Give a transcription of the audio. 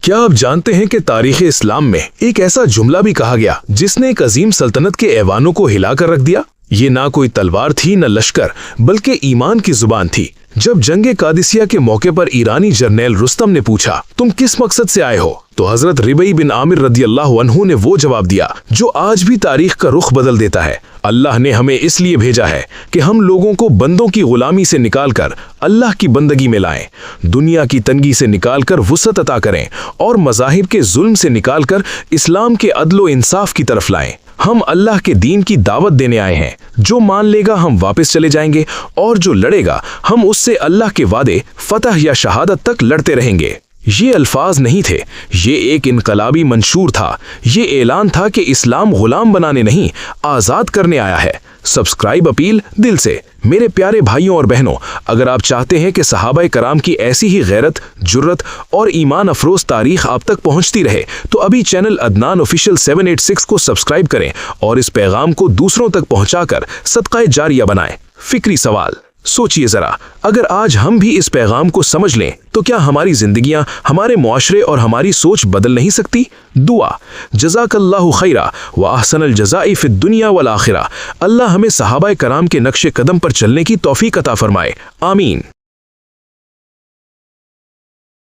کیا آپ جانتے ہیں کہ تاریخ اسلام میں ایک ایسا جملہ بھی کہا گیا جس نے ایک عظیم سلطنت کے ایوانوں کو ہلا کر رکھ دیا؟ یہ نہ کوئی تلوار تھی نہ لشکر، بلکہ ایمان کی زبان تھی۔ جب جنگ قادسیہ کے موقع پر ایرانی جرنیل رستم نے پوچھا تم کس مقصد سے آئے ہو، تو حضرت ربیع بن عامر رضی اللہ عنہ نے وہ جواب دیا جو آج بھی تاریخ کا رخ بدل دیتا ہے۔ اللہ نے ہمیں اس لیے بھیجا ہے کہ ہم لوگوں کو بندوں کی غلامی سے نکال کر اللہ کی بندگی میں لائیں، دنیا کی تنگی سے نکال کر وسعت عطا کریں، اور مذاہب کے ظلم سے نکال کر اسلام کے عدل و انصاف کی طرف لائیں۔ ہم اللہ کے دین کی دعوت دینے آئے ہیں، جو مان لے گا ہم واپس چلے جائیں گے، اور جو لڑے گا ہم اس سے اللہ کے وعدے فتح یا شہادت تک لڑتے رہیں گے۔ یہ الفاظ نہیں تھے، یہ ایک انقلابی منشور تھا۔ یہ اعلان تھا کہ اسلام غلام بنانے نہیں، آزاد کرنے آیا ہے۔ سبسکرائب اپیل دل سے۔ میرے پیارے بھائیوں اور بہنوں، اگر آپ چاہتے ہیں کہ صحابہ کرام کی ایسی ہی غیرت، جرت اور ایمان افروز تاریخ آپ تک پہنچتی رہے تو ابھی چینل عدنان آفیشل 786 کو سبسکرائب کریں اور اس پیغام کو دوسروں تک پہنچا کر صدقہ جاریہ بنائیں۔ فکری سوال، سوچئے ذرا، اگر آج ہم بھی اس پیغام کو سمجھ لیں تو کیا ہماری زندگیاں، ہمارے معاشرے اور ہماری سوچ بدل نہیں سکتی؟ دعا، جزاک اللہ خیرہ و احسن الجزاء فی الدنیا والآخرہ۔ اللہ ہمیں صحابہ کرام کے نقش قدم پر چلنے کی توفیق عطا فرمائے، آمین۔